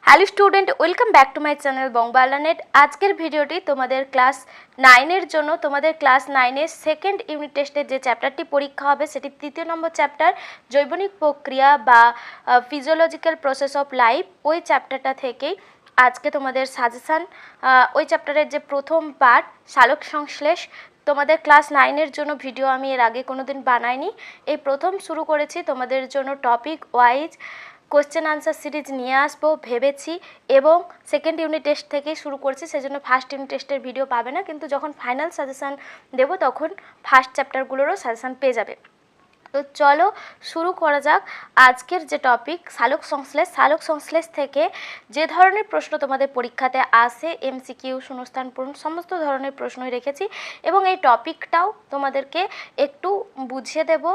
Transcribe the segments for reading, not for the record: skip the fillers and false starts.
Hello student, welcome back to my channel বংবালানেট। আজকের ভিডিওটি তোমাদের ক্লাস 9-এর জন্য। তোমাদের ক্লাস 9-এর সেকেন্ড ইউনিট টেস্টের যে চ্যাপ্টারটি পরীক্ষা হবে সেটি 3য় নম্বর চ্যাপ্টার জৈবনিক প্রক্রিয়া বা ফিজিওলজিক্যাল প্রসেস অফ লাইফ। ওই চ্যাপ্টারটা থেকেই আজকে তোমাদের সাজেশান। ওই চ্যাপ্টারের যে প্রথম পার্ট সালোক সংশ্লেষ, তোমাদের ক্লাস 9-এর জন্য ভিডিও আমি এর আগে কোনো দিন বানাইনি, এই প্রথম শুরু করেছি। তোমাদের জন্য topic wise question answer series নিয়ে আসবো ভেবেছি, এবং সেকেন্ড ইউনিট টেস্ট থেকেই শুরু করছি। সেজন্য ফার্স্ট ইউনিট টেস্টের ভিডিও পাবে না, কিন্তু যখন ফাইনাল সাজেশান দেবো তখন ফার্স্ট চ্যাপ্টারগুলোরও সাজেশান পেয়ে যাবে। তো চলো শুরু করা যাক আজকের যে টপিক সালোক সংশ্লেষ। সালোক সংশ্লেষ থেকে যে ধরনের প্রশ্ন তোমাদের পরীক্ষাতে আসে, এমসিকিউ, শূন্যস্থান পূরণ, সমস্ত ধরনের প্রশ্নই রেখেছি, এবং এই টপিকটাও তোমাদেরকে একটু বুঝিয়ে দেব।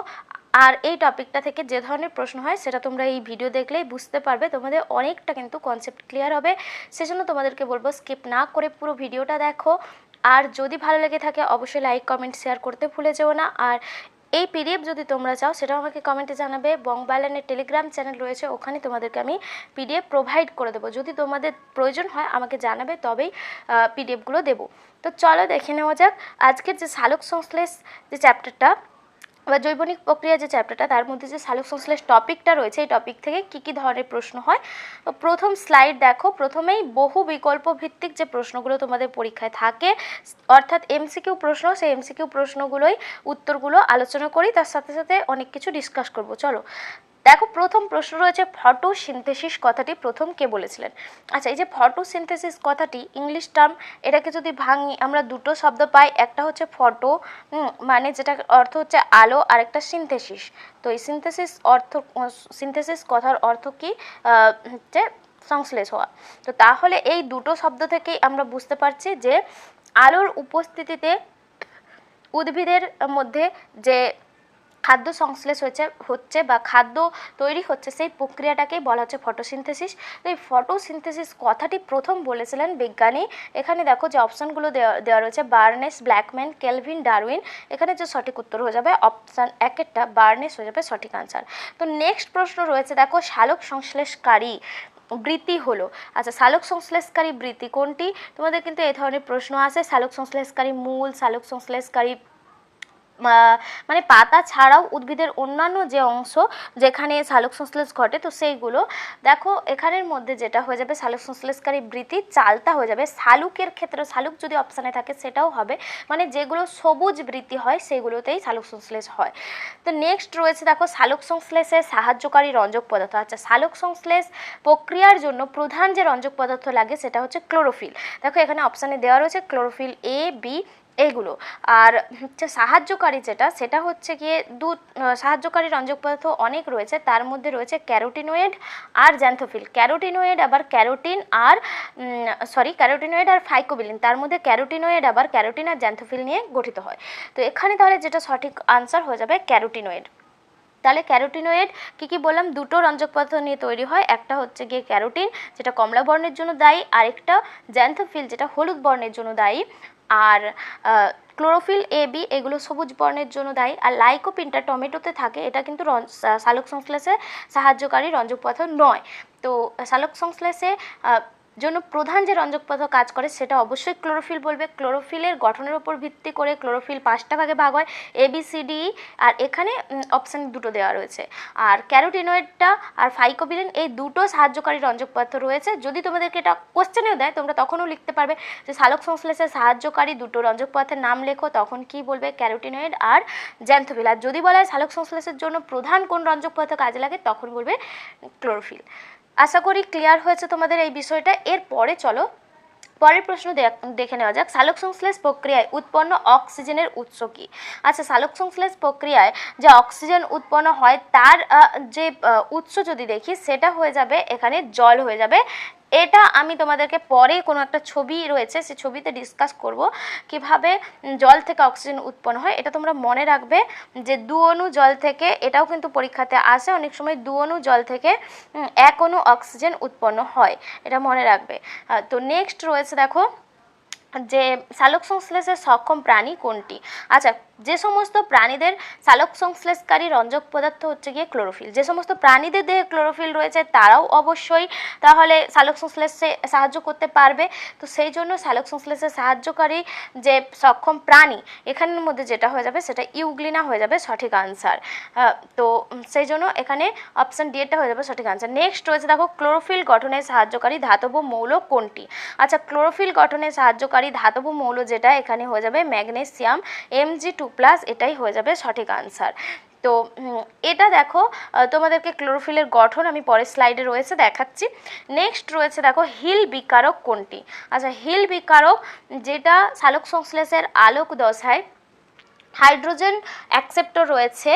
আর এই টপিকটা থেকে যে ধরনের প্রশ্ন হয় সেটা তোমরা এই ভিডিও দেখলেই বুঝতে পারবে, তোমাদের অনেকটা কিন্তু কনসেপ্ট ক্লিয়ার হবে। সেজন্য তোমাদেরকে বলবো স্কিপ না করে পুরো ভিডিওটা দেখো। আর যদি ভালো লেগে থাকে অবশ্যই লাইক, কমেন্ট, শেয়ার করতে ভুলে যেও না। আর এই পিডিএফ যদি তোমরা চাও সেটাও আমাকে কমেন্টে জানাবে। বংবালানের টেলিগ্রাম চ্যানেল রয়েছে, ওখানে তোমাদেরকে আমি পিডিএফ প্রোভাইড করে দেবো। যদি তোমাদের প্রয়োজন হয় আমাকে জানাবে, তবেই পিডিএফগুলো দেবো। তো চলো দেখে নেওয়া যাক আজকের যে সালোক সংশ্লেষ যে চ্যাপ্টারটা বা জৈবনিক প্রক্রিয়া যে চ্যাপ্টারটা, তার মধ্যে যে সালোক সংশ্লেষ টপিকটা রয়েছে, এই টপিক থেকে কী ধরনের প্রশ্ন হয়। তো প্রথম স্লাইড দেখো। প্রথমেই বহু বিকল্প ভিত্তিক যে প্রশ্নগুলো তোমাদের পরীক্ষায় থাকে, অর্থাৎ এমসিকিউ প্রশ্ন, সেই এমসিকিউ প্রশ্নগুলোই উত্তরগুলো আলোচনা করি, তার সাথে সাথে অনেক কিছু ডিসকাস করব। চলো দেখো, প্রথম প্রশ্ন রয়েছে ফটোসিনথেসিস কথাটি প্রথম কে বলেছিলেন। আচ্ছা, এই যে ফটোসিনথেসিস কথাটি ইংলিশ টার্ম, এটাকে যদি ভাঙি আমরা দুটো শব্দ পাই। একটা হচ্ছে ফটো, মানে যেটা অর্থ হচ্ছে আলো, আর একটা সিনথেসিস। তো এই সিনথেসিস কথার অর্থ কি হচ্ছে সংশ্লেষ হওয়া। তো তাহলে এই দুটো শব্দ থেকেই আমরা বুঝতে পারছি যে আলোর উপস্থিতিতে উদ্ভিদের মধ্যে যে খাদ্য সংশ্লেষ হচ্ছে বা খাদ্য তৈরি হচ্ছে, সেই প্রক্রিয়াটাকেই বলা হচ্ছে ফটোসিনথেসিস। তো এই ফটোসিনথেসিস কথাটি প্রথম বলেছিলেন বিজ্ঞানী। এখানে দেখো যে অপশানগুলো দেওয়া রয়েছে, বার্নেস, ব্ল্যাকম্যান, কেলভিন, ডারউইন। এখানে যে সঠিক উত্তর হয়ে যাবে অপশান একেরটা, বার্নেস হয়ে যাবে সঠিক আনসার। তো নেক্সট প্রশ্ন রয়েছে দেখো, সালোক সংশ্লেষকারী বৃত্তি হলো। আচ্ছা, সালোক সংশ্লেষকারী বৃত্তি কোনটি? তোমাদের কিন্তু এই ধরনের প্রশ্ন আসে। সালোক সংশ্লেষকারী মূল, সালোক সংশ্লেষকারী মানে পাতা ছাড়াও উদ্ভিদের অন্যান্য যে অংশ যেখানে সালোক সংশ্লেষ ঘটে, তো সেইগুলো দেখো। এখানের মধ্যে যেটা হয়ে যাবে সালোক সংশ্লেষকারী বৃত্তি, চালটা হয়ে যাবে। শালুকের ক্ষেত্রে শালুক যদি অপশানে থাকে সেটাও হবে, মানে যেগুলো সবুজ বৃত্তি হয় সেগুলোতেই সালোক সংশ্লেষ হয়। তো নেক্সট রয়েছে দেখো, সালোক সংশ্লেষে সাহায্যকারী রঞ্জক পদার্থ। আচ্ছা, সালোক সংশ্লেষ প্রক্রিয়ার জন্য প্রধান যে রঞ্জক পদার্থ লাগে সেটা হচ্ছে ক্লোরোফিল। দেখো এখানে অপশানে দেওয়া রয়েছে ক্লোরোফিল এ, বি, এইগুলো। আর হচ্ছে সাহায্যকারী যেটা, সেটা হচ্ছে গিয়ে সাহায্যকারী রঞ্জক পদার্থ অনেক রয়েছে, তার মধ্যে রয়েছে ক্যারোটিনয়েড আর জ্যান্থোফিল। ক্যারোটিনয়েড আর ফাইকোবিলিন, তার মধ্যে ক্যারোটিনয়েড আবার ক্যারোটিন আর জ্যান্থোফিল নিয়ে গঠিত হয়। তো এখানে তাহলে যেটা সঠিক আনসার হয়ে যাবে ক্যারোটিনয়েড। তাহলে ক্যারোটিনয়েড কী বললাম, দুটো রঞ্জক পদার্থ নিয়ে তৈরি হয়। একটা হচ্ছে গিয়ে ক্যারোটিন, যেটা কমলা বর্ণের জন্য দায়ী, আরেকটা জ্যান্থোফিল, যেটা হলুদ বর্ণের জন্য দায়ী। আর ক্লোরোফিল এ, বি এগুলো সবুজ বর্ণের জন্য দায়ী। আর লাইকোপিনটা টমেটোতে থাকে, এটা কিন্তু সালোক সংশ্লেষে সাহায্যকারী রঞ্জক পদার্থ নয়। তো সালোক সংশ্লেষে জন্য প্রধান যে রঞ্জক পদার্থ কাজ করে সেটা অবশ্যই ক্লোরোফিল বলবে। ক্লোরোফিলের গঠনের উপর ভিত্তি করে ক্লোরোফিল 5টা ভাগে ভাগ হয়, এ, বি, সি, ডি। আর এখানে অপশান দুটো দেওয়া রয়েছে। আর ক্যারোটিনয়েডটা আর ফাইকোবিলিন, এই দুটো সাহায্যকারী রঞ্জক পদার্থ রয়েছে। যদি তোমাদেরকে এটা কোশ্চেনেও দেয় তোমরা তখনও লিখতে পারবে যে সালোক সংশ্লেষে সাহায্যকারী দুটো রঞ্জক পদার্থের নাম লেখো, তখন কি বলবে ক্যারোটিনয়েড আর জ্যান্থোফিল। আর যদি বলা হয় সালোক সংশ্লেষের জন্য প্রধান কোন রঞ্জক পদার্থ কাজে লাগে, তখন বলবে ক্লোরোফিল। আশা করি ক্লিয়ার হয়েছে তোমাদের এই বিষয়টা। এরপরে চলো পরের প্রশ্ন দেখে নেওয়া যাক, সালোক সংশ্লেষ প্রক্রিয়ায় উৎপন্ন অক্সিজেনের উৎস কী? আচ্ছা, সালোক সংশ্লেষ প্রক্রিয়ায় যে অক্সিজেন উৎপন্ন হয় তার যে উৎস যদি দেখি, সেটা হয়ে যাবে এখানে জল হয়ে যাবে। এটা আমি তোমাদেরকে পরে কোনো একটা ছবি রয়েছে, সেই ছবিতে ডিসকাস করব কিভাবে জল থেকে অক্সিজেন উৎপন্ন হয়। এটা তোমরা মনে রাখবে যে 2 অণু জল থেকে, এটাও কিন্তু পরীক্ষাতে আসে অনেক সময়, 2 অণু জল থেকে 1 অণু অক্সিজেন উৎপন্ন হয়, এটা মনে রাখবে। তো নেক্সট রয়েছে দেখো যে সালোক সংশ্লেষে সক্ষম প্রাণী কোনটি। আচ্ছা, যে সমস্ত প্রাণীদের সালোক সংশ্লেষকারী রঞ্জক পদার্থ হচ্ছে গিয়ে ক্লোরোফিল, যে সমস্ত প্রাণীদের দেহে ক্লোরোফিল রয়েছে তারাও অবশ্যই তাহলে সালোক সংশ্লেষে সাহায্য করতে পারবে। তো সেই জন্য সালোক সংশ্লেষে সাহায্যকারী যে সক্ষম প্রাণী এখানের মধ্যে যেটা হয়ে যাবে সেটা ইউগ্লিনা হয়ে যাবে সঠিক আনসার। তো সেই জন্য এখানে অপশান ডি এরটা হয়ে যাবে সঠিক আনসার। নেক্সট রয়েছে দেখো ক্লোরোফিল গঠনে সাহায্যকারী ধাতব মৌল কোনটি? আচ্ছা, ক্লোরোফিল গঠনে সাহায্যকারী ধাতব মৌল যেটা এখানে হয়ে যাবে ম্যাগনেসিয়াম Mg2+, এটাই হয়ে যাবে সঠিক আনসার। তো এটা দেখো তোমাদেরকে ক্লোরোফিলের গঠন আমি পরের স্লাইডে রয়েছে দেখাচ্ছি। নেক্সট রয়েছে দেখো হিল বিকারক কোনটি? আচ্ছা, হিল বিকারক যেটা সালোক সংশ্লেষের আলোক দশায় হাইড্রোজেন অ্যাকসেপ্টর রয়েছে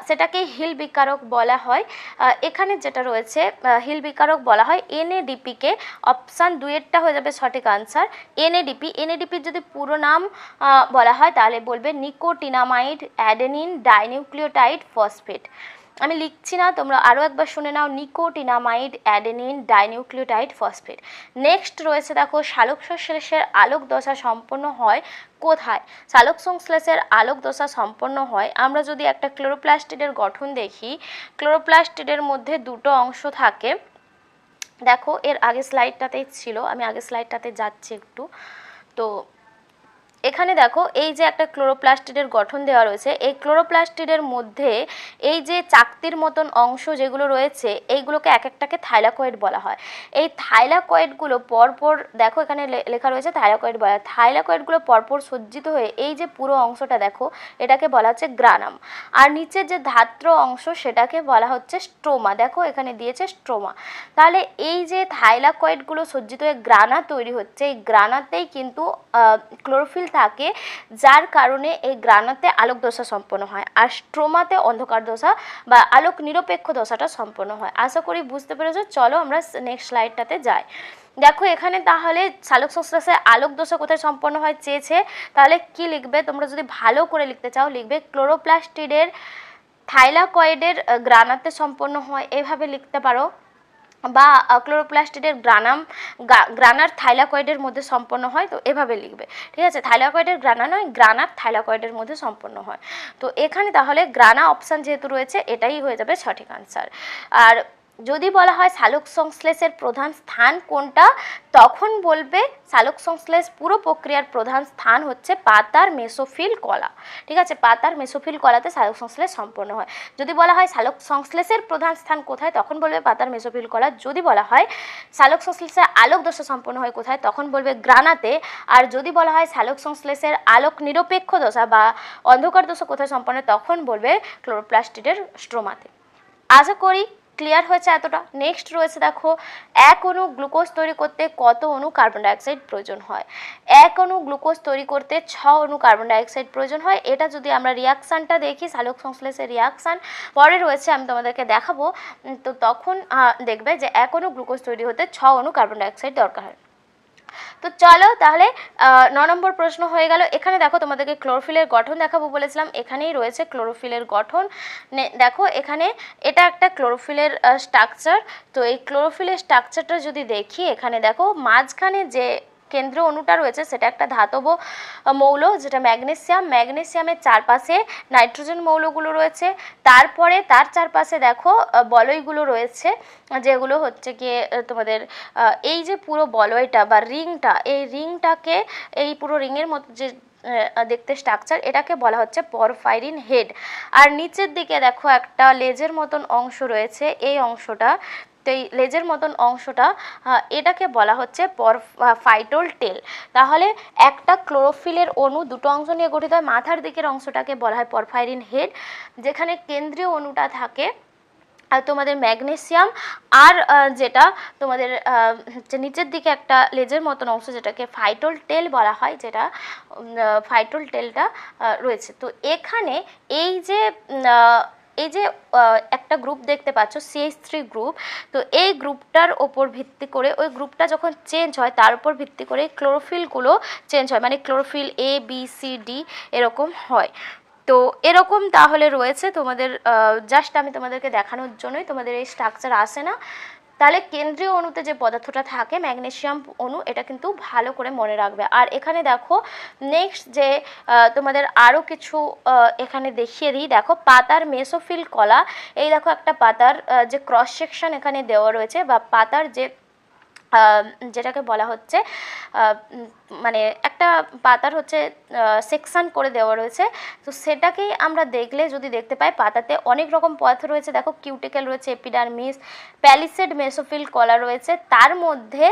সেটাকে হিল বিকারক বলা হয়। এখানে যেটা রয়েছে হিল বিকারক বলা হয় NADP-কে। অপশান 2 এরটা হয়ে যাবে সঠিক আনসার। NADPর যদি পুরো নাম বলা হয় তাহলে বলবে নিকোটিনামাইড অ্যাডেনিন ডাইনিউক্লিওটাইড ফসফেট। আমি লিখছি না, তোমরা আরও একবার শুনে নাও, nicotinamide adenine dinucleotide phosphate. Next রয়েছে দেখো সালোক সংশ্লেষের আলোক দশা সম্পন্ন হয় কোথায়? সালোক সংশ্লেষের আলোক দশা সম্পন্ন হয়, আমরা যদি একটা ক্লোরোপ্লাস্টিডের গঠন দেখি, ক্লোরোপ্লাস্টিডের মধ্যে দুটো অংশ থাকে। দেখো এর আগের স্লাইডটাতেই ছিল, আমি আগের স্লাইডটাতে যাচ্ছি একটু। তো এখানে দেখো এই যে একটা ক্লোরোপ্লাস্টিডের গঠন দেওয়া রয়েছে, এই ক্লোরোপ্লাস্টিডের মধ্যে এই যে চাকতির মতন অংশ যেগুলো রয়েছে এইগুলোকে এক একটাকে থাইলাকয়েড বলা হয়। এই থাইলাকয়েডগুলো পরপর দেখো এখানে লেখা রয়েছে থাইলাকয়েড বলা হয়। থাইলাকয়েডগুলো পরপর সজ্জিত হয়ে এই যে পুরো অংশটা দেখো এটাকে বলা হচ্ছে গ্রানাম, আর নিচের যে ধাত্র অংশ সেটাকে বলা হচ্ছে স্ট্রোমা। দেখো এখানে দিয়েছে স্ট্রোমা। তাহলে এই যে থাইলাকয়েডগুলো সজ্জিত হয়ে গ্রানা তৈরি হচ্ছে, এই গ্রানাতেই কিন্তু ক্লোরোফিল থাকে, যার কারণে এই গ্রানাতে আলোক দশা সম্পন্ন হয়, আর স্ট্রোমাতে অন্ধকার দশা বা আলোক নিরপেক্ষ দশাটা সম্পন্ন হয়। আশা করি বুঝতে পেরেছো। চলো আমরা নেক্সট স্লাইডটাতে যাই। দেখো এখানে তাহলে সালোক সংশ্লেষে আলোক দশা কোথায় সম্পন্ন হয় চেয়েছে, তাহলে কি লিখবে তোমরা যদি ভালো করে লিখতে চাও লিখবে ক্লোরোপ্লাস্টিডের থাইলাকয়েডের গ্রানাতে সম্পন্ন হয়, এভাবে লিখতে পারো, বা ক্লোরোপ্লাস্টিডের গ্রানার থাইলাকয়েডের মধ্যে সম্পন্ন হয়, তো এভাবে লিখবে। ঠিক আছে, থাইলাকয়েডের গ্রানা নয়, গ্রানার থাইলাকয়েডের মধ্যে সম্পন্ন হয়। তো এখানে তাহলে গ্রানা অপশান যেহেতু রয়েছে এটাই হয়ে যাবে সঠিক আনসার। আর যদি বলা হয় সালোক সংশ্লেষের প্রধান স্থান কোনটা, তখন বলবে সালোক সংশ্লেষ পুরো প্রক্রিয়ার প্রধান স্থান হচ্ছে পাতার মেসোফিল কলা। ঠিক আছে, পাতার মেসোফিল কলাতে সালোক সংশ্লেষ সম্পন্ন হয়। যদি বলা হয় সালোক সংশ্লেষের প্রধান স্থান কোথায়, তখন বলবে পাতার মেসোফিল কলা। যদি বলা হয় সালোক সংশ্লেষের আলোক দশা সম্পন্ন হয় কোথায়, তখন বলবে গ্রানাতে। আর যদি বলা হয় সালোক সংশ্লেষের আলোক নিরপেক্ষ দশা বা অন্ধকার দশা কোথায় সম্পন্ন হয়, তখন বলবে ক্লোরোপ্লাস্টিডের স্ট্রোমাতে। আশা করি ক্লিয়ার হয়েছে এতটা। নেক্সট রয়েছে দেখো এক অণু গ্লুকোজ তৈরি করতে কত অণু কার্বন ডাইঅক্সাইড প্রয়োজন হয়? এক অণু গ্লুকোজ তৈরি করতে 6 অণু কার্বন ডাইঅক্সাইড প্রয়োজন হয়। এটা যদি আমরা রিয়াকশানটা দেখি, সালোক সংশ্লেষের রিয়াকশান পরে রয়েছে, আমি তোমাদেরকে দেখাবো। তো তখন দেখবে যে এক অণু গ্লুকোজ তৈরি হতে 6 অণু কার্বন ডাইঅক্সাইড দরকার হয়। তো চলো তাহলে 9 নম্বর প্রশ্ন হয়ে গেল। এখানে দেখো তোমাদেরকে ক্লোরোফিলের গঠন দেখাবো বলেছিলাম, এখানেই রয়েছে ক্লোরোফিলের গঠন। দেখো এখানে এটা একটা ক্লোরোফিলের স্ট্রাকচার। তো এই ক্লোরোফিলের স্ট্রাকচারটা যদি দেখি, এখানে দেখো মাঝখানে যে কেন্দ্রীয় অণুটা রয়েছে সেটা একটা ধাতব মৌল যেটা ম্যাগনেসিয়াম। ম্যাগনেসিয়ামের চারপাশে নাইট্রোজেন মৌলগুলো রয়েছে, তারপরে তার চারপাশে দেখো বলয়গুলো রয়েছে, যেগুলো হচ্ছে গিয়ে তোমাদের এই যে পুরো বলয়টা বা রিংটা, এই রিংটাকে, এই পুরো রিংয়ের মতো যে দেখতে স্ট্রাকচার, এটাকে বলা হচ্ছে পরফাইরিন হেড। আর নিচের দিকে দেখো একটা লেজের মতন অংশ রয়েছে, এই অংশটা, তো এই লেজের মতন অংশটা এটাকে বলা হচ্ছে ফাইটোল টেল। তাহলে একটা ক্লোরোফিলের অণু দুটো অংশ নিয়ে গঠিত হয়। মাথার দিকের অংশটাকে বলা হয় পরফাইরিন হেড, যেখানে কেন্দ্রীয় অণুটা থাকে আর তোমাদের ম্যাগনেসিয়াম, আর যেটা তোমাদের নিচের দিকে একটা লেজের মতন অংশ যেটাকে ফাইটোল টেল বলা হয়, যেটা ফাইটোল টেলটা রয়েছে। তো এখানে এই যে একটা গ্রুপ দেখতে পাচ্ছ CH3 গ্রুপ, তো এই গ্রুপটার ওপর ভিত্তি করে, ওই গ্রুপটা যখন চেঞ্জ হয় তার উপর ভিত্তি করে ক্লোরোফিলগুলো চেঞ্জ হয়, মানে chlorophyll A, B, C, D এরকম হয়। তো এরকম তাহলে রয়েছে তোমাদের, জাস্ট আমি তোমাদেরকে দেখানোর জন্যই, তোমাদের এই স্ট্রাকচার আসে না। তাহলে কেন্দ্রীয় অণুতে যে পদার্থটা থাকে ম্যাগনেসিয়াম অণু, এটা কিন্তু ভালো করে মনে রাখবে। আর এখানে দেখো নেক্সট যে তোমাদের আরও কিছু এখানে দেখিয়ে দিই। দেখো পাতার মেসোফিল কলা, এই দেখো একটা পাতার যে ক্রস সেকশন এখানে দেওয়া রয়েছে, বা পাতার যে যেটাকে বলা হচ্ছে মানে একটা পাতার হচ্ছে সেকশন করে দেওয়া রয়েছে, তো সেটাকেই আমরা দেখলে যদি দেখতে পাই পাতাতে অনেক রকম পদার্থ রয়েছে। দেখো কিউটিকেল রয়েছে, এপিডার্মিস, প্যালিসেড মেসোফিল কলা রয়েছে, তার মধ্যে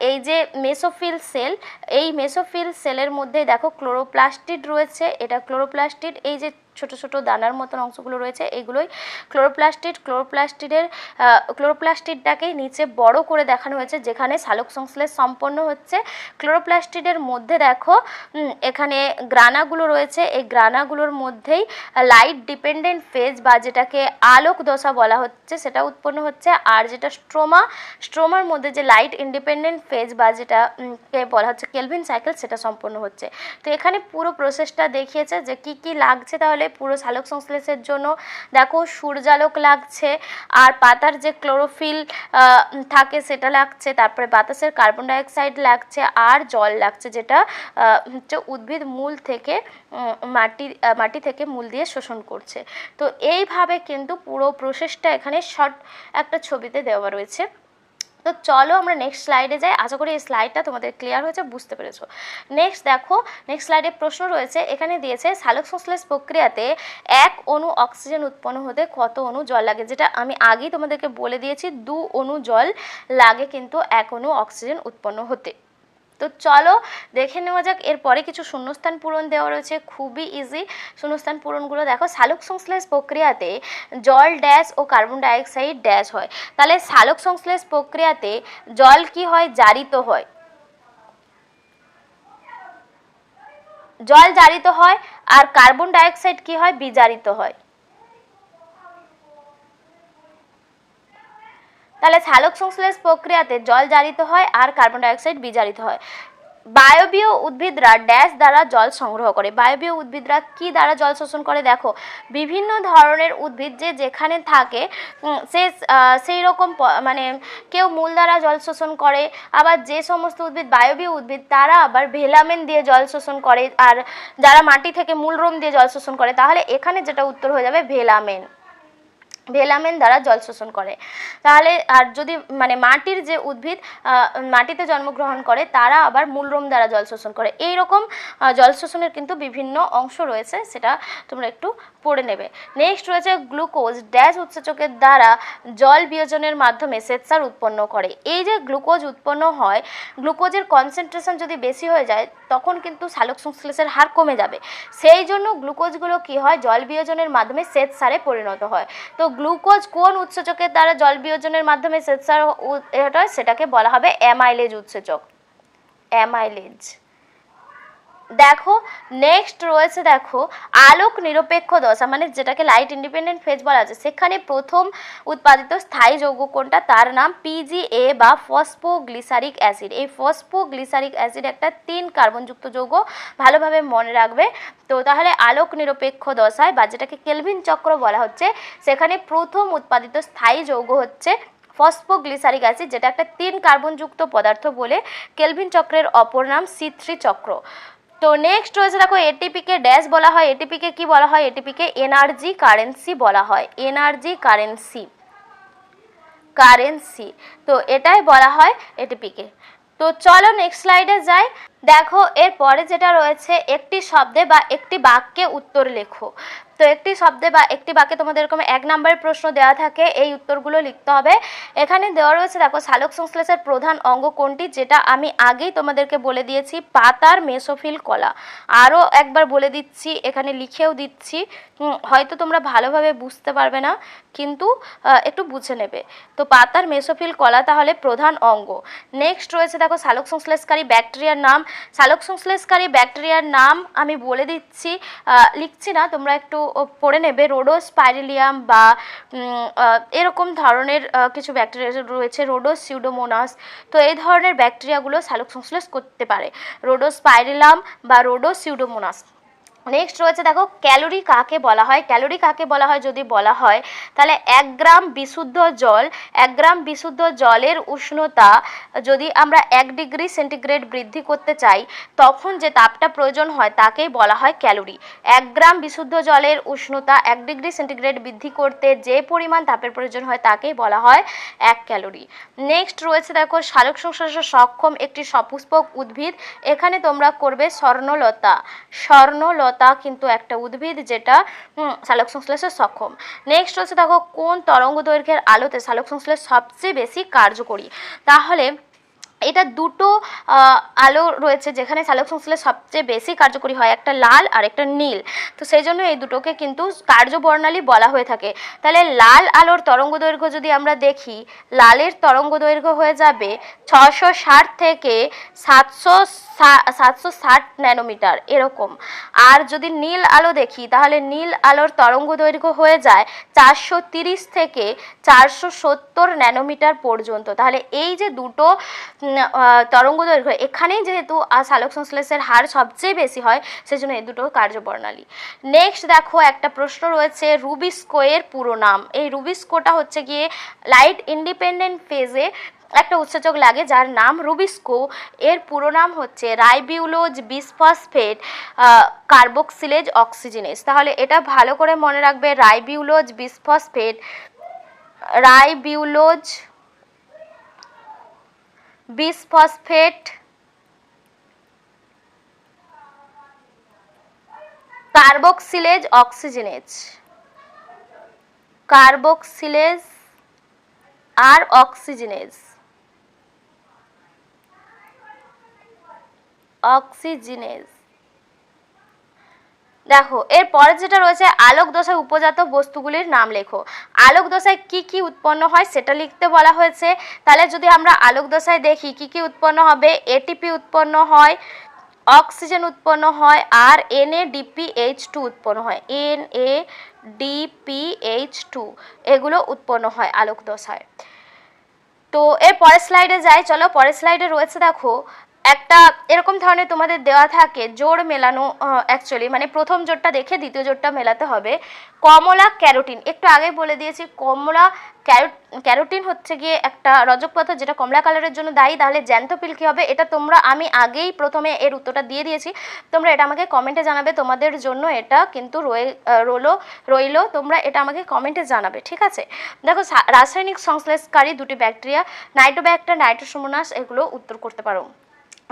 এই যে মেসোফিল সেল, এই মেসোফিল সেলের মধ্যে দেখো ক্লোরোপ্লাস্টিড রয়েছে। এটা ক্লোরোপ্লাস্টিড, এই যে ছোট ছোট দানার মতন অংশগুলো রয়েছে এগুলোই ক্লোরোপ্লাস্টিড। ক্লোরোপ্লাস্টিডটাকেই নিচে বড় করে দেখানো হয়েছে যেখানে সালোক সংশ্লেষ সম্পন্ন হচ্ছে। ক্লোরোপ্লাস্টিডের মধ্যে দেখো এখানে গ্রানাগুলো রয়েছে, এই গ্রানাগুলোর মধ্যেই লাইট ডিপেন্ডেন্ট ফেজ বা যেটাকে আলোক দশা বলা হচ্ছে সেটা উৎপন্ন হচ্ছে। আর যেটা স্ট্রোমার মধ্যে যে লাইট ইন্ডিপেন্ডেন্ট ফেজ বা যেটাকে বলা হচ্ছে কেলভিন সাইকেল, সেটা সম্পন্ন হচ্ছে। তো এখানে পুরো প্রসেসটা দেখিয়েছে যে কি কি লাগছে তাহলে পুরো সালোক সংশ্লেষের জন্য। দেখো সূর্যালোক লাগছে, আর পাতার যে ক্লোরোফিল থাকে সেটা লাগছে, তারপরে বাতাসের কার্বন ডাইঅক্সাইড লাগছে, আর জল লাগছে যেটা হচ্ছে উদ্ভিদ মূল থেকে মাটি থেকে মূল দিয়ে শোষণ করছে। তো এইভাবে কিন্তু পুরো প্রসেসটা এখানে শর্ট একটা ছবিতে দেওয়া রয়েছে। তো চলো আমরা নেক্সট স্লাইডে যাই। আশা করি এই স্লাইডটা তোমাদের ক্লিয়ার হয়েছে, বুঝতে পেরেছো। নেক্সট দেখো, নেক্সট স্লাইডে প্রশ্ন রয়েছে, এখানে দিয়েছে সালোক সংশ্লেষ প্রক্রিয়াতে 1 অণু অক্সিজেন উৎপন্ন হতে কত অণু জল লাগে, যেটা আমি আগেই তোমাদেরকে বলে দিয়েছি 2 অণু জল লাগে কিন্তু 1 অণু অক্সিজেন উৎপন্ন হতে। তো চলো দেখে নেওয়া যাক। এরপরে কিছু শূন্যস্থান পূরণ দেওয়া রয়েছে, খুবই ইজি শূন্যস্থান পূরণগুলো। দেখো সালোক সংশ্লেষ প্রক্রিয়াতে জল dash O carbon dioxide dash হয়। তাহলে সালোক সংশ্লেষ প্রক্রিয়াতে জল কি হয়, জারিত হয়, জল জারিত হয়, আর কার্বন ডাইঅক্সাইড কি হয়, বিজারিত হয়। তাহলে সালোক সংশ্লেষ প্রক্রিয়াতে জল জারিত হয় আর কার্বন ডাইঅক্সাইড বিজারিত হয়। বায়বীয় উদ্ভিদরা ড্যাশ দ্বারা জল সংগ্রহ করে। বায়বীয় উদ্ভিদরা কি দ্বারা জল শোষণ করে, দেখো বিভিন্ন ধরনের উদ্ভিদ যে যেখানে থাকে সেই রকম মানে কেউ মূল দ্বারা জল শোষণ করে, আবার যে সমস্ত উদ্ভিদ বায়বীয় উদ্ভিদ তারা আবার ভেলামেন দিয়ে জল শোষণ করে, আর যারা মাটি থেকে মূলরোম দিয়ে জল শোষণ করে। তাহলে এখানে যেটা উত্তর হয়ে যাবে ভেলামেন দ্বারা জল শোষণ করে। তাহলে আর যদি মানে মাটির যে উদ্ভিদ মাটিতে জন্মগ্রহণ করে তারা আবার মূলরোম দ্বারা জল শোষণ করে। এই রকম জল শোষণের কিন্তু বিভিন্ন অংশ রয়েছে, সেটা তোমরা একটু পড়ে নেবে। নেক্সট রয়েছে গ্লুকোজ ড্যাশ উৎসেচকের দ্বারা জল বিয়োজনের মাধ্যমে শ্বেতসার উৎপন্ন করে। এই যে গ্লুকোজ উৎপন্ন হয়, গ্লুকোজের কনসেন্ট্রেশন যদি বেশি হয়ে যায় তখন কিন্তু সালোক সংশ্লেষের হার কমে যাবে, সেই জন্য গ্লুকোজগুলো কি হয়, জল বিয়োজনের মাধ্যমে শ্বেতসারে পরিণত হয়। তো গ্লুকোজ কোন উৎসেচকের দ্বারা জল বিয়োজনের মাধ্যমে শ্বেতসার হয়, সেটাকে বলা হবে অ্যামাইলেজ উৎসেচক, অ্যামাইলেজ। দেখো নেক্সট রয়েছে, দেখো আলোক নিরপেক্ষ দশা মানে যেটাকে লাইট ইন্ডিপেন্ডেন্ট ফেজ বলা আছে, সেখানে প্রথম উৎপাদিত স্থায়ী যৌগ কোনটা, তার নাম পিজিএ বা ফসফোগ্লিসারিক অ্যাসিড। এই ফসফোগ্লিসারিক অ্যাসিড একটা 3 কার্বনযুক্ত যৌগ, ভালোভাবে মনে রাখবে। তো তাহলে আলোক নিরপেক্ষ দশায় বা যেটাকে কেলভিন চক্র বলা হচ্ছে, সেখানে প্রথম উৎপাদিত স্থায়ী যৌগ হচ্ছে ফসফোগ্লিসারিক অ্যাসিড, যেটা একটা 3 কার্বনযুক্ত পদার্থ বলে কেলভিন চক্রের অপর নাম C3 চক্র। তো নেক্সট রয়েছে, দেখো এটিপিকে ড্যাশ বলা হয়, এটিপিকে কি বলা হয়, এটিপিকে এনার্জি কারেন্সি বলা হয়, এনার্জি কারেন্সি। তো এটাই বলা হয় এটিপিকে। তো চলো নেক্সট স্লাইডে যাই। দেখো এরপরে যেটা রয়েছে, একটি শব্দে বা একটি বাক্যে উত্তর লেখো। তো একটি শব্দে বা একটি বাক্যে তোমাদের এরকম 1 নম্বরের প্রশ্ন দেওয়া থাকে, এই উত্তরগুলো লিখতে হবে। এখানে দেওয়া রয়েছে, দেখো সালোক সংশ্লেষের প্রধান অঙ্গ কোনটি, যেটা আমি আগেই তোমাদেরকে বলে দিয়েছি, পাতার মেসোফিল কলা। আরও একবার বলে দিচ্ছি, এখানে লিখেও দিচ্ছি, হয়তো তোমরা ভালোভাবে বুঝতে পারবে না কিন্তু একটু বুঝে নেবে। তো পাতার মেসোফিল কলা তাহলে প্রধান অঙ্গ। নেক্সট রয়েছে, দেখো সালোক সংশ্লেষকারী ব্যাকটেরিয়ার নাম। সালোক সংশ্লেষকারী ব্যাকটেরিয়ার নাম আমি বলে দিচ্ছি, লিখছি না, তোমরা একটু পড়ে নেবে। রোডোস্পাইরিলিয়াম বা এরকম ধরনের কিছু ব্যাকটেরিয়া রয়েছে, রোডোস সিউডোমোনাস। তো এই ধরনের ব্যাকটেরিয়াগুলো সালোক সংশ্লেষ করতে পারে, রোডোস্পাইরিলাম বা রোডোস সিউডোমোনাস। নেক্সট রয়েছে দেখো ক্যালোরি কাকে বলা হয়। ক্যালোরি কাকে বলা হয় যদি বলা হয় তাহলে 1 গ্রাম বিশুদ্ধ জল, 1 গ্রাম বিশুদ্ধ জলের উষ্ণতা যদি আমরা 1 ডিগ্রি সেন্টিগ্রেড বৃদ্ধি করতে চাই তখন যে তাপটা প্রয়োজন হয় তাকেই বলা হয় ক্যালোরি। 1 গ্রাম বিশুদ্ধ জলের উষ্ণতা 1 ডিগ্রি সেন্টিগ্রেড বৃদ্ধি করতে যে পরিমাণ তাপের প্রয়োজন হয় তাকেই বলা হয় 1 ক্যালোরি। নেক্সট রয়েছে দেখো সালোক সংশ্লেষে সক্ষম একটি সপুষ্পক উদ্ভিদ, এখানে তোমরা করবে স্বর্ণলতা। স্বর্ণলতা কিন্তু একটা উদ্ভিদ যেটা সালোক সংশ্লেষে সক্ষম। নেক্সট হচ্ছে দেখো কোন তরঙ্গ দৈর্ঘ্যের আলোতে সালোক সংশ্লেষ সবচেয়ে বেশি কার্যকরী। তাহলে এটা দুটো আলো রয়েছে যেখানে সালোক সংশ্লেষ সবচেয়ে বেশি কার্যকরী হয়, একটা লাল আর একটা নীল। তো সেই জন্য এই দুটোকে কিন্তু কার্যবর্ণালী বলা হয়ে থাকে। তাহলে লাল আলোর তরঙ্গ দৈর্ঘ্য যদি আমরা দেখি, লালের তরঙ্গ দৈর্ঘ্য হয়ে যাবে 660 থেকে 760 ন্যানোমিটার এরকম। আর যদি নীল আলো দেখি তাহলে নীল আলোর তরঙ্গ দৈর্ঘ্য হয়ে যায় 430 থেকে 470 ন্যানোমিটার পর্যন্ত। তাহলে এই যে দুটো তরঙ্গ দৈর্ঘ্য, এখানেই যেহেতু সালোক সংশ্লেষের হার সবচেয়ে বেশি হয় সেজন্য এই দুটো কার্যবর্ণালী। নেক্সট দেখো একটা প্রশ্ন রয়েছে রুবিস্কো এর পুরো নাম। এই রুবিস্কোটা হচ্ছে গিয়ে লাইট ইন্ডিপেন্ডেন্ট ফেজে একটা উৎসেচক লাগে যার নাম রুবিস্কো। এর পুরো নাম হচ্ছে রাইবিউলোজ বিসফসফেট কার্বক্সিলেজ অক্সিজেনেজ। তাহলে এটা ভালো করে মনে রাখবে, ribulose bisphosphate, ribulose bisphosphate carboxylase oxygenase, carboxylase আর অক্সিজেনেজ, অক্সিজেনেজ। দেখো এরপরে যেটা রয়েছে আলোক দশায় উপজাত বস্তুগুলির নাম লেখো। আলোক দশায় কি কি উৎপন্ন হয় সেটা লিখতে বলা হয়েছে। তাহলে যদি আমরা আলোক দশায় দেখি কি কি উৎপন্ন হবে, এটিপি উৎপন্ন হয়, অক্সিজেন উৎপন্ন হয় আর NADPH2 উৎপন্ন হয়, NADPH2 এগুলো উৎপন্ন হয় আলোক দশায়। তো এর পরের স্লাইডে যাই, চলো পরের স্লাইডে রয়েছে দেখো একটা এরকম ধরনের তোমাদের দেওয়া থাকে জোড় মেলানো, অ্যাকচুয়ালি মানে প্রথম জোড়টা দেখে দ্বিতীয় জোড়টা মেলাতে হবে। কমলা ক্যারোটিন, একটু আগে বলে দিয়েছি কমলা ক্যারোটিন হচ্ছে গিয়ে একটা রজক পদার্থ যেটা কমলা কালারের জন্য দায়ী। তাহলে জ্যান্থোপিল কী হবে এটা তোমরা, আমি আগেই প্রথমে এর উত্তরটা দিয়ে দিয়েছি, তোমরা এটা আমাকে কমেন্টে জানাবে, তোমাদের জন্য এটা কিন্তু রইলো, তোমরা এটা আমাকে কমেন্টে জানাবে, ঠিক আছে। দেখো রাসায়নিক সংশ্লেষকারী দুটি ব্যাকটেরিয়া, নাইট্রোব্যাক্টার, নাইট্রোসোমোনাস, এগুলো উত্তর করতে পারো।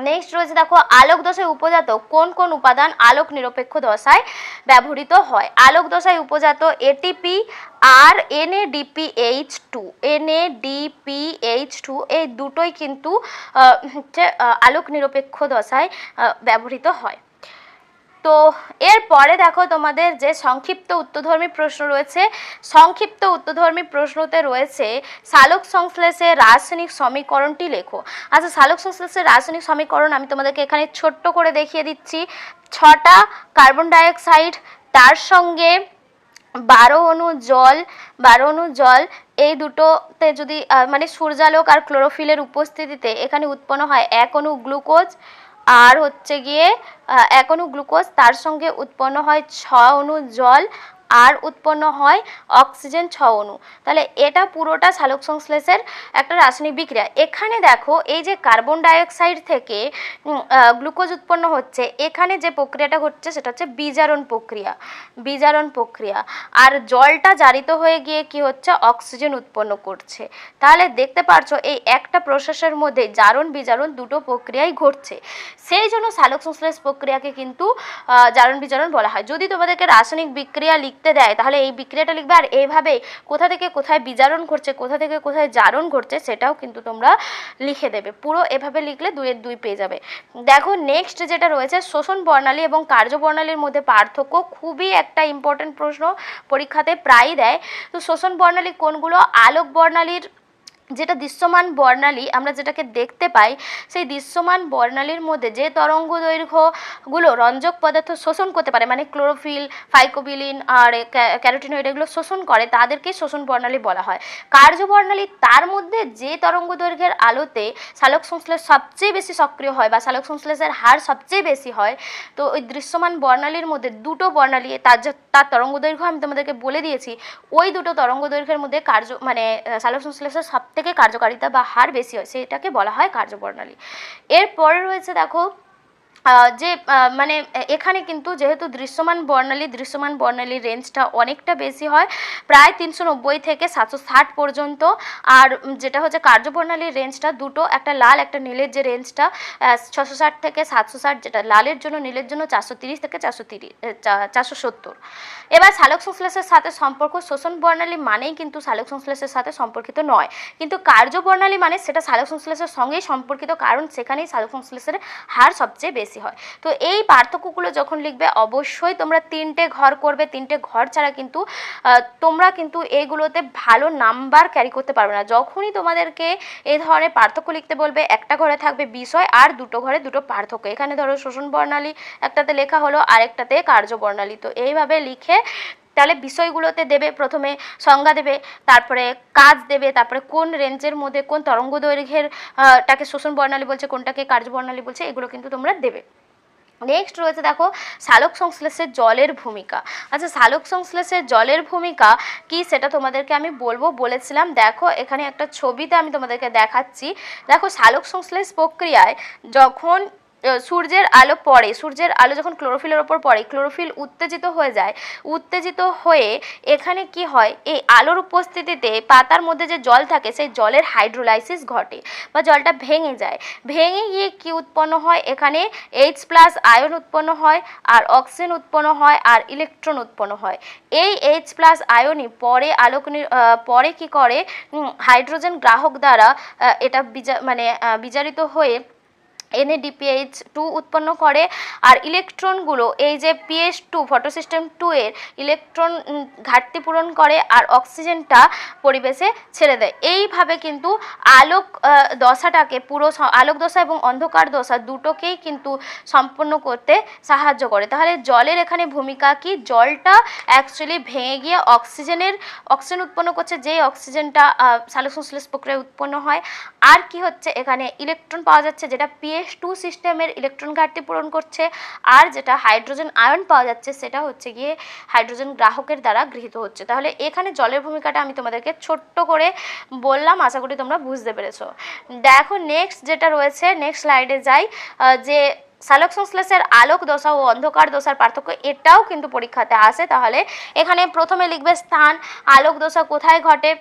নেক্সট রয়েছে দেখো আলোক দশায় উপজাত কোন কোন উপাদান আলোক নিরপেক্ষ দশায় ব্যবহৃত হয়। আলোক দশায় উপজাত এটিপি আর NADPH2, NADPH2 এই দুটোই কিন্তু আলোক নিরপেক্ষ দশায় ব্যবহৃত হয়। তো এরপরে দেখো তোমাদের যে সংক্ষিপ্ত উত্তরধর্মী প্রশ্ন রয়েছে, সংক্ষিপ্ত উত্তরধর্মী প্রশ্নতে রয়েছে সালোক সংশ্লেষের রাসায়নিক সমীকরণটি লেখো। আচ্ছা সালোক সংশ্লেষের রাসায়নিক সমীকরণ আমি তোমাদেরকে এখানে ছোট্ট করে দেখিয়ে দিচ্ছি। 6টা কার্বন ডাইঅক্সাইড, তার সঙ্গে 12 অণু জল, এই দুটোতে যদি মানে সূর্যালোক আর ক্লোরোফিলের উপস্থিতিতে এখানে উৎপন্ন হয় 1 অণু গ্লুকোজ, আর হচ্ছে গিয়ে 1 অণু গ্লুকোজ, তার সঙ্গে উৎপন্ন হয় 6 অণু জল আর উৎপন্ন হয় অক্সিজেন 6 অণু। তাহলে এটা পুরোটা সালোক সংশ্লেষের একটা রাসায়নিক বিক্রিয়া। এখানে দেখো এই যে কার্বন ডাইঅক্সাইড থেকে গ্লুকোজ উৎপন্ন হচ্ছে, এখানে যে প্রক্রিয়াটা ঘটছে সেটা হচ্ছে বিজারণ প্রক্রিয়া, আর জলটা জারিত হয়ে গিয়ে কি হচ্ছে অক্সিজেন উৎপন্ন করছে। তাহলে দেখতে পারছো এই একটা প্রসেসের মধ্যে জারণ বিজারণ দুটো প্রক্রিয়াই ঘটছে, সেই জন্য সালোক সংশ্লেষ প্রক্রিয়াকে কিন্তু জারণ বিজারণ বলা হয়। যদি তোমাদেরকে রাসায়নিক বিক্রিয়া লিখতে দেয় তাহলে এই বিক্রিয়াটা লিখবে, আর এইভাবে কোথা থেকে কোথায় বিজারণ ঘটছে কোথা থেকে কোথায় জারণ ঘটছে সেটাও কিন্তু তোমরা লিখে দেবে। পুরো এভাবে লিখলে 2-এর 2 পেয়ে যাবে। দেখো নেক্সট যেটা রয়েছে শোষণ বর্ণালী এবং কার্যবর্ণালীর মধ্যে পার্থক্য, খুবই একটা ইম্পর্টেন্ট প্রশ্ন, পরীক্ষাতে প্রায়ই দেয়। তো শোষণ বর্ণালী কোনগুলো, আলোক বর্ণালীর যেটা দৃশ্যমান বর্ণালী আমরা যেটাকে দেখতে পাই, সেই দৃশ্যমান বর্ণালীর মধ্যে যে তরঙ্গ দৈর্ঘ্যগুলো রঞ্জক পদার্থ শোষণ করতে পারে, মানে ক্লোরোফিল, ফাইকোবিলিন আর ক্যারোটিনয়েড এগুলো শোষণ করে, তাদেরকে শোষণ বর্ণালী বলা হয়। কার্য বর্ণালী তার মধ্যে যে তরঙ্গ দৈর্ঘ্যের আলোতে সালোক সংশ্লেষ সবচেয়ে বেশি সক্রিয় হয় বা সালোক সংশ্লেষের হার সবচেয়ে বেশি হয়। তো ওই দৃশ্যমান বর্ণালীর মধ্যে দুটো বর্ণালী, তার তরঙ্গ দৈর্ঘ্য আমি তোমাদেরকে বলে দিয়েছি, ওই দুটো তরঙ্গ দৈর্ঘ্যের মধ্যে সালোক সংশ্লেষের সবথেকে কার্যকারিতা বা হার বেশি হয়, সেটাকে বলা হয় কার্যবর্ণালী। এরপরে রয়েছে দেখো যে মানে এখানে কিন্তু যেহেতু দৃশ্যমান বর্ণালীর রেঞ্জটা অনেকটা বেশি হয়, প্রায় 390 থেকে 760 পর্যন্ত। আর যেটা হচ্ছে কার্যবর্ণালীর রেঞ্জটা দুটো, একটা লাল একটা নীলের যে রেঞ্জটা 660 থেকে 760, যেটা লালের জন্য, নীলের জন্য 430 থেকে 470। এবার সালোক সংশ্লেষের সাথে সম্পর্ক, শোষণ বর্ণালী মানেই কিন্তু সালোক সংশ্লেষের সাথে সম্পর্কিত নয়, কিন্তু কার্যবর্ণালী মানে সেটা সালোক সংশ্লেষের সঙ্গেই সম্পর্কিত, কারণ সেখানেই সালোক সংশ্লেষের হার সবচেয়ে বেশি হয়। তো এই পার্থক্যগুলো যখন লিখবে অবশ্যই তোমরা 3টে ঘর করবে, 3টে ঘর ছাড়া কিন্তু তোমরা কিন্তু এইগুলোতে ভালো নাম্বার ক্যারি করতে পারবে না। যখনই তোমাদেরকে এই ধরনের পার্থক্য লিখতে বলবে, একটা ঘরে থাকবে বিষয় আর দুটো ঘরে দুটো পার্থক্য। এখানে ধরো শোষণ বর্ণালী একটাতে লেখা হলো, আরেকটাতে কার্যবর্ণালী। তো এইভাবে লিখে তাহলে বিষয়গুলোতে দেবে, প্রথমে সংজ্ঞা দেবে, তারপরে কাজ দেবে, তারপরে কোন রেঞ্জের মধ্যে কোন তরঙ্গ দৈর্ঘ্যের টাকে শোষণ বর্ণালী বলছে, কোনটাকে কার্যবর্ণালী বলছে, এগুলো কিন্তু তোমরা দেবে। নেক্সট রয়েছে দেখো সালোক সংশ্লেষে জলের ভূমিকা। আচ্ছা, সালোক সংশ্লেষে জলের ভূমিকা কি সেটা তোমাদেরকে আমি বলেছিলাম। দেখো এখানে একটা ছবিতে আমি তোমাদেরকে দেখাচ্ছি। দেখো সালোক সংশ্লেষ প্রক্রিয়ায় যখন সূর্যের আলো পড়ে, সূর্যের আলো যখন ক্লোরোফিলের ওপর পড়ে, ক্লোরোফিল উত্তেজিত হয়ে যায়, উত্তেজিত হয়ে এখানে কি হয়, এই আলোর উপস্থিতিতে পাতার মধ্যে যে জল থাকে সেই জলের হাইড্রোলাইসিস ঘটে বা জলটা ভেঙে যায়। ভেঙে গিয়ে কি উৎপন্ন হয়, এখানে H+ আয়ন উৎপন্ন হয় আর অক্সিজেন উৎপন্ন হয় আর ইলেকট্রন উৎপন্ন হয়। এই H+ আয়নই পরে কি করে, হাইড্রোজেন গ্রাহক দ্বারা এটা বিজারিত হয়ে NADPH2 উৎপন্ন করে। আর ইলেকট্রনগুলো এই যে PH2 ফটোসিস্টেম 2 এর ইলেকট্রন ঘাটতি পূরণ করে আর অক্সিজেনটা পরিবেশে ছেড়ে দেয়। এইভাবে কিন্তু আলোক দশাটাকে আলোক দশা এবং অন্ধকার দশা দুটোকেই কিন্তু সম্পন্ন করতে সাহায্য করে। তাহলে জলের এখানে ভূমিকা কি, জলটা অ্যাকচুয়ালি ভেঙে গিয়ে অক্সিজেন উৎপন্ন করছে, যেই অক্সিজেনটা সালোক সংশ্লেষ প্রক্রিয়ায় উৎপন্ন হয়। আর কি হচ্ছে, এখানে ইলেকট্রন পাওয়া যাচ্ছে যেটা PH2 সিস্টেমের ইলেকট্রন ঘাটতি পূরণ করছে, আর যেটা হাইড্রোজেন আয়ন পাওয়া যাচ্ছে সেটা হচ্ছে গিয়ে হাইড্রোজেন গ্রাহকের দ্বারা গৃহীত হচ্ছে। তাহলে এখানে জলের ভূমিকাটা আমি তোমাদেরকে ছোট্ট করে বললাম, আশা করি তোমরা বুঝতে পেরেছো। দেখো নেক্সট যেটা রয়েছে, নেক্সট স্লাইডে যাই, যে সালোক সংশ্লেষের আলোক দশা ও অন্ধকার দশার পার্থক্য, এটাও কিন্তু পরীক্ষাতে আসে। তাহলে এখানে প্রথমে লিখবে স্থান, আলোক দশা কোথায় ঘটে,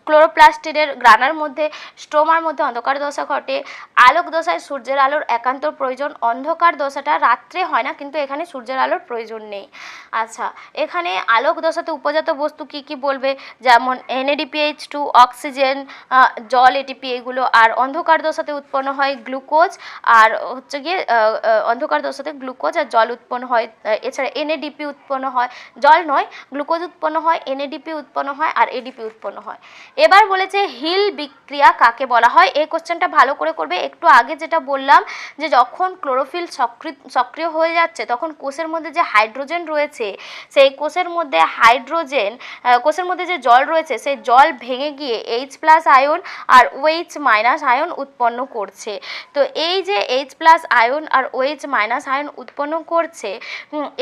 ক্লোরোপ্লাস্টের গ্রানার মধ্যে, স্ট্রোমার মধ্যে অন্ধকার দশা ঘটে। আলোক দশায় সূর্যের আলোর একান্ত প্রয়োজন, অন্ধকার দশাটা রাত্রে হয় না, কিন্তু এখানে সূর্যের আলোর প্রয়োজন নেই। আচ্ছা, এখানে আলোক দশাতে উপজাত বস্তু কি কি বলবে, যেমন NADPH2, অক্সিজেন, জল, ATP এগুলো। আর অন্ধকার দশাতে উৎপন্ন হয় গ্লুকোজ, আর হচ্ছে গিয়ে অন্ধকার দশাতে গ্লুকোজ আর জল উৎপন্ন হয়। এছাড়া NADP উৎপন্ন হয়, জল নয় গ্লুকোজ উৎপন্ন হয়, NADP উৎপন্ন হয় আর ADP উৎপন্ন হয়। এবার বলেছে হিল বিক্রিয়া কাকে বলা হয়। এই কোশ্চেনটা ভালো করে করবে। একটু আগে যেটা বললাম যে যখন ক্লোরোফিল সক্রিয় হয়ে যাচ্ছে তখন কোষের মধ্যে যে হাইড্রোজেন রয়েছে, সেই কোষের মধ্যে যে জল রয়েছে সেই জল ভেঙে গিয়ে H+ আয়ন আর OH- আয়ন উৎপন্ন করছে। তো এই যে H+ আয়ন আর OH- আয়ন উৎপন্ন করছে,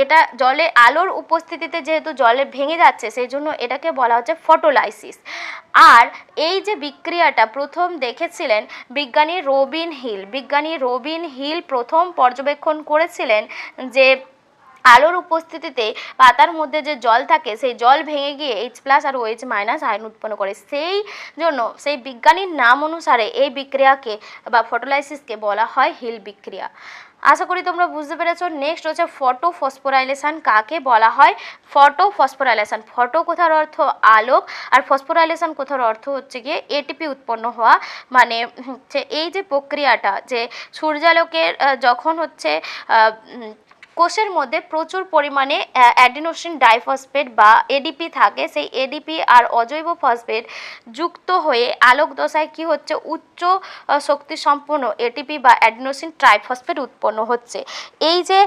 এটা জলে আলোর উপস্থিতিতে যেহেতু জলে ভেঙে যাচ্ছে, সেই জন্য এটাকে বলা হচ্ছে ফটোলাইসিস। আর এই যে বিক্রিয়াটা প্রথম দেখেছিলেন বিজ্ঞানী রবিন হিল প্রথম পর্যবেক্ষণ করেছিলেন যে আলোর উপস্থিতিতে পাতার মধ্যে যে জল থাকে সেই জল ভেঙে গিয়ে H+ আর OH- আয়ন উৎপন্ন করে। সেই জন্য সেই বিজ্ঞানীর নাম অনুসারে এই বিক্রিয়াকে বা ফটোলাইসিসকে বলা হয় হিল বিক্রিয়া। আশা করি তোমরা বুঝতে পেরেছো। নেক্সট হচ্ছে ফটোফসফোরাইলেশন কাকে বলা হয়। ফটোফসফোরাইলেশন, ফটো কথার অর্থ আলোক আর ফসফোরাইলেশন কথার অর্থ হচ্ছে গিয়ে ATP উৎপন্ন হওয়া। মানে হচ্ছে এই যে প্রক্রিয়াটা, যে সূর্যালোকের যখন হচ্ছে কোষের মধ্যে প্রচুর পরিমাণে অ্যাডিনোসিন ডাইফসফেট বা এডিপি থাকে, সেই এডিপি আর অজৈব ফসফেট যুক্ত হয়ে আলোক দশায় কি হচ্ছে, উচ্চ শক্তি সম্পন্ন এটিপি বা অ্যাডিনোসিন ট্রাইফসফেট উৎপন্ন হচ্ছে। এই যে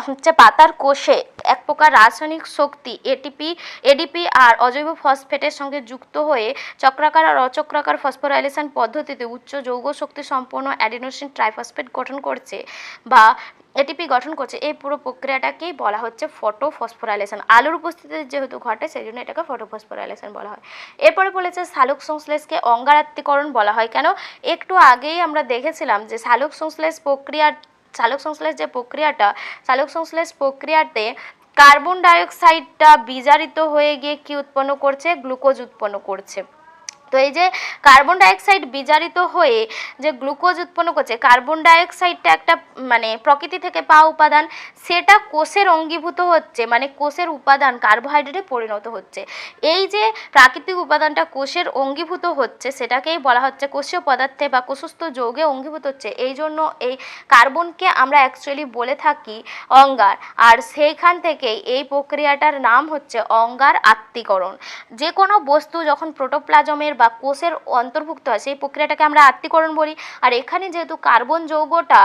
হচ্ছে পাতার কোষে এক প্রকার রাসায়নিক শক্তি এডিপি আর অজৈব ফসফেটের সঙ্গে যুক্ত হয়ে চক্রাকার আর অচক্রাকার ফসফোরাইলেশন পদ্ধতিতে উচ্চ যৌগ শক্তি সম্পন্ন অ্যাডিনোসিন ট্রাইফসফেট গঠন করছে বা এটিপি গঠন করছে। এই পুরো প্রক্রিয়াটাকেই বলা হচ্ছে ফটোফসফোরাইলেশন। আলোর উপস্থিতিতে যেহেতু ঘটে সেই জন্য এটাকে ফটোফসফোরাইলেশন বলা হয়। এরপরে বলেছে সালোক সংশ্লেষকে অঙ্গারাত্মীকরণ বলা হয় কেন। একটু আগেই আমরা দেখেছিলাম যে সালোক সংশ্লেষ প্রক্রিয়াতে কার্বন ডাইঅক্সাইডটা বিজারিত হয়ে গিয়ে কি উৎপন্ন করছে, গ্লুকোজ উৎপন্ন করছে। তো এই যে কার্বন ডাইঅক্সাইড বিজারিত হয়ে যে গ্লুকোজ উৎপন্ন করছে, কার্বন ডাইঅক্সাইডটা একটা মানে প্রকৃতি থেকে পাওয়া উপাদান, সেটা কোষের অঙ্গীভূত হচ্ছে, মানে কোষের উপাদান কার্বোহাইড্রেটে পরিণত হচ্ছে। এই যে প্রাকৃতিক উপাদানটা কোষের অঙ্গীভূত হচ্ছে সেটাকেই বলা হচ্ছে কোষীয় পদার্থে বা কোষস্থ যৌগে অঙ্গীভূত হচ্ছে। এই জন্য এই কার্বনকে আমরা অ্যাকচুয়ালি বলে থাকি অঙ্গার, আর সেইখান থেকেই এই প্রক্রিয়াটার নাম হচ্ছে অঙ্গার আত্তীকরণ। যে কোনো বস্তু যখন প্রোটোপ্লাজমের বা কোষের অন্তর্ভুক্ত হয় সেই প্রক্রিয়াটাকে আমরা আত্তীকরণ বলি। আর এখানে যেহেতু কার্বন যৌগটা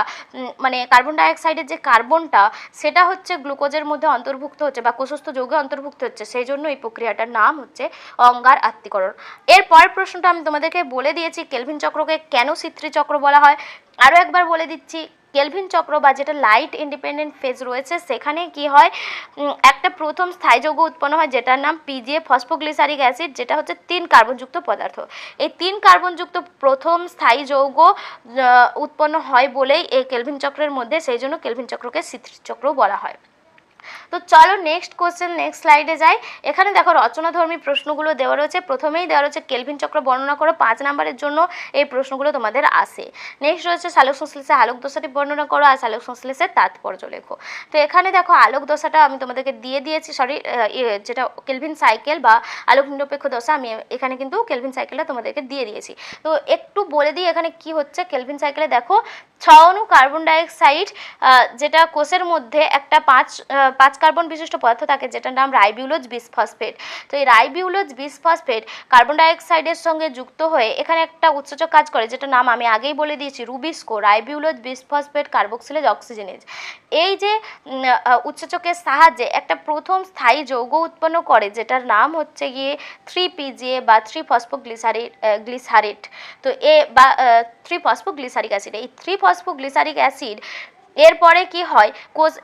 মানে কার্বন ডাইঅক্সাইডের যে কার্বনটা সেটা হচ্ছে গ্লুকোজের মধ্যে অন্তর্ভুক্ত হচ্ছে বা কোষস্থ যৌগে অন্তর্ভুক্ত হচ্ছে, সেই জন্য এই প্রক্রিয়াটার নাম হচ্ছে অঙ্গার আত্তীকরণ। এর পরের প্রশ্নটা আমি তোমাদেরকে বলে দিয়েছি, কেলভিন চক্রকে কেন C3 চক্র বলা হয়। আরও একবার বলে দিচ্ছি, কেলভিন চক্র বা যেটা লাইট ইন্ডিপেন্ডেন্ট ফেজ রয়েছে সেখানে কি হয়, একটা প্রথম স্থায়ী যৌগ উৎপন্ন হয় যেটার নাম পিজিএ ফসফোগ্লিসারিক অ্যাসিড, যেটা হচ্ছে 3 কার্বনযুক্ত পদার্থ। এই 3 কার্বনযুক্ত প্রথম স্থায়ী যৌগ উৎপন্ন হয় বলেই এই কেলভিন চক্রের মধ্যে, সেই জন্য কেলভিন চক্রকে C3 চক্র বলা হয়। তো চলো নেক্সট কোশ্চেন, নেক্সট স্লাইডে যাই। এখানে দেখো রচনাধর্মী প্রশ্নগুলো দেওয়া রয়েছে। প্রথমেই দেওয়া রয়েছে কেলভিন চক্র বর্ণনা করো, 5 নম্বরের জন্য এই প্রশ্নগুলো তোমাদের আসে। নেক্সট রয়েছে সালোক সংশ্লেষে আলোক দশাটি বর্ণনা করো আর সালোক সংশ্লেষের তাৎপর্য লেখো। তো এখানে দেখো আলোক দশাটা আমি তোমাদেরকে দিয়ে দিয়েছি, যেটা কেলভিন সাইকেল বা আলোক নিরপেক্ষ দশা, আমি এখানে কিন্তু কেলভিন সাইকেলটা তোমাদেরকে দিয়ে দিয়েছি। তো একটু বলে দিই এখানে কি হচ্ছে। কেলভিন সাইকেলে দেখো 6 অণু কার্বন ডাইঅক্সাইড, যেটা কোষের মধ্যে একটা 5 কার্বন বিশিষ্ট পদার্থ থাকে যেটার নাম রাইবিউলোজ বিসফসফেট। তো এই রাইবিউলোজ বিসফসফেট কার্বন ডাইঅক্সাইডের সঙ্গে যুক্ত হয়ে এখানে একটা উৎসেচক কাজ করে, যেটার নাম আমি আগেই বলে দিয়েছি রুবিস্কো, রাইবিউলোজ বিসফসফেট কার্বক্সিলেজ অক্সিজেনেজ। এই যে উৎসেচকের সাহায্যে একটা প্রথম স্থায়ী যৌগ উৎপন্ন করে যেটার নাম হচ্ছে গিয়ে 3PGA বা 3-ফসফোগ্লিসারেট। তো বা 3-ফসফোগ্লিসারিক অ্যাসিড। এই 3-ফসফোগ্লিসারিক অ্যাসিড এরপরে কি হয়,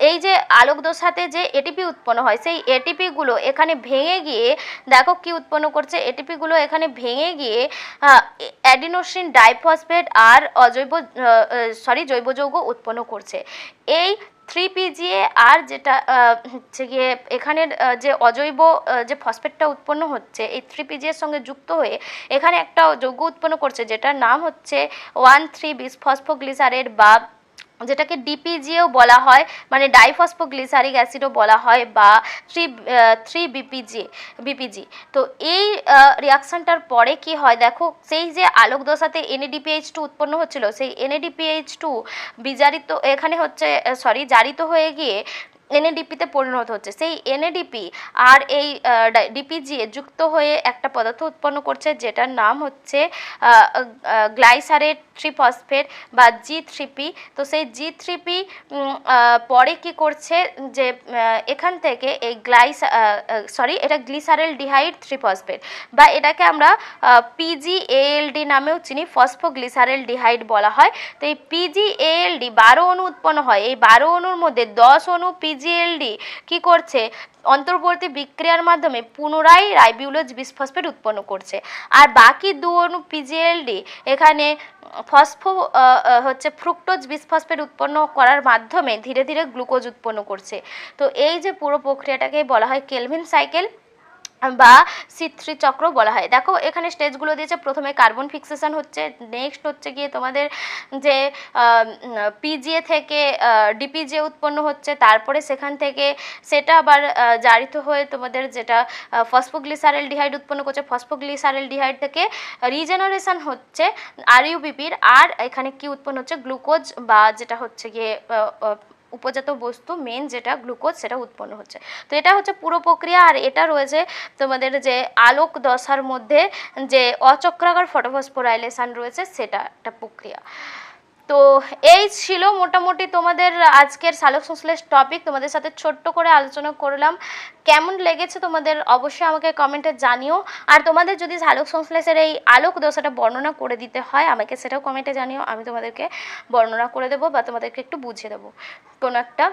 এই যে আলোক দশাতে যে এটিপি উৎপন্ন হয় সেই এটিপিগুলো এখানে ভেঙে গিয়ে দেখো কি উৎপন্ন করছে, এটিপিগুলো এখানে ভেঙে গিয়ে অ্যাডিনোসিন ডাইফসফেট আর জৈব যৌগ উৎপন্ন করছে। এই 3PGA আর যেটা হচ্ছে গিয়ে এখানের যে অজৈব যে ফসফেটটা উৎপন্ন হচ্ছে এই 3PGA এর সঙ্গে যুক্ত হয়ে এখানে একটা যৌগ উৎপন্ন করছে যেটার নাম হচ্ছে 1,3-বিসফসফোগ্লিসারেট বা যেটাকে ডিপিজিও বলা হয়, মানে ডাইফসফোগ্লিসারিক অ্যাসিডও বলা হয় বা 3-বিপিজি। তো এই রিয়াকশনটার পরে কি হয় দেখো, সেই যে আলোক দশাতে NADPH2 উৎপন্ন হচ্ছিল সেই NADPH2 জারিত হয়ে গিয়ে NADP-তে পরিণত হচ্ছে। সেই NADP আর এই ডিপিজি যুক্ত হয়ে একটা পদার্থ উৎপন্ন করছে যেটার নাম হচ্ছে গ্লাইসারেট ট্রিফসফেট বা G3P। তো সেই G3P পরে কি করছে যে এখান থেকে এই এটা গ্লিসারেল ডিহাইড 3-ফসফেট বা এটাকে আমরা PGALD নামেও চিনি, ফসফোগ্লিসারেল ডিহাইড বলা হয়। তো এই PGALD 12 অণু উৎপন্ন হয়। এই 12 অণুর মধ্যে 10 অণু PGLD কি করছে, অন্তর্বর্তী বিক্রিয়ার মাধ্যমে পুনরায় রাইবিউলোজ বিসফসফেট উৎপন্ন করছে। আর বাকি 2 অণু PGLD এখানে ফ্রুক্টোজ বিসফসফেট উৎপন্ন করার মাধ্যমে ধীরে ধীরে গ্লুকোজ উৎপন্ন করছে। তো এই যে পুরো প্রক্রিয়াটাকে বলা হয় কেলভিন সাইকেল বা C3 চক্র বলা হয়। দেখো এখানে স্টেজগুলো দিয়েছে, প্রথমে কার্বন ফিক্সেশন হচ্ছে, নেক্সট হচ্ছে গিয়ে তোমাদের যে PGA থেকে ডিপিজিএ উৎপন্ন হচ্ছে, তারপরে সেখান থেকে সেটা আবার জারিত হয়ে তোমাদের যেটা ফসফোগ্লিসারেল ডিহাইড উৎপন্ন করছে, ফসফোগ্লিসারেল ডিহাইড থেকে রিজেনারেশন হচ্ছে RUBP আর এখানে কি উৎপন্ন হচ্ছে, গ্লুকোজ বা যেটা হচ্ছে গিয়ে উপজাত বস্তু মেন যেটা গ্লুকোজ সেটা উৎপন্ন হচ্ছে। তো এটা হচ্ছে পুরো প্রক্রিয়া। আর এটা রয়েছে তোমাদের যে আলোক দশার মধ্যে যে অচক্রাকার ফটোফসফোরাইলেশন রয়েছে সেটা একটা প্রক্রিয়া। তো এই ছিল মোটামুটি তোমাদের আজকের সালোক সংশ্লেষ টপিক, তোমাদের সাথে ছোট্ট করে আলোচনা করলাম। কেমন লেগেছে তোমাদের অবশ্যই আমাকে কমেন্টে জানিও। আর তোমাদের যদি সালোক সংশ্লেষের এই আলোক দশাটা বর্ণনা করে দিতে হয় আমাকে সেটাও কমেন্টে জানিও, আমি তোমাদেরকে বর্ণনা করে দেবো বা তোমাদেরকে একটু বুঝিয়ে দেবো কোনো একটা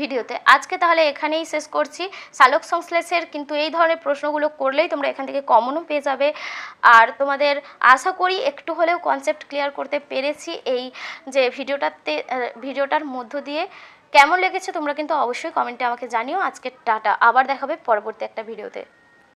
ভিডিওতে। আজকে তাহলে এখানেই শেষ করছি সালোক সংশ্লেষের, কিন্তু এই ধরনের প্রশ্নগুলো করলেই তোমরা এখান থেকে কমনও পেয়ে যাবে। আর তোমাদের আশা করি একটু হলেও কনসেপ্ট ক্লিয়ার করতে পেরেছি এই যে ভিডিওটার মধ্য দিয়ে। কেমন লেগেছে তোমরা কিন্তু অবশ্যই কমেন্টে আমাকে জানিও। আজকে টাটা, আবার দেখাবে পরবর্তী একটা ভিডিওতে।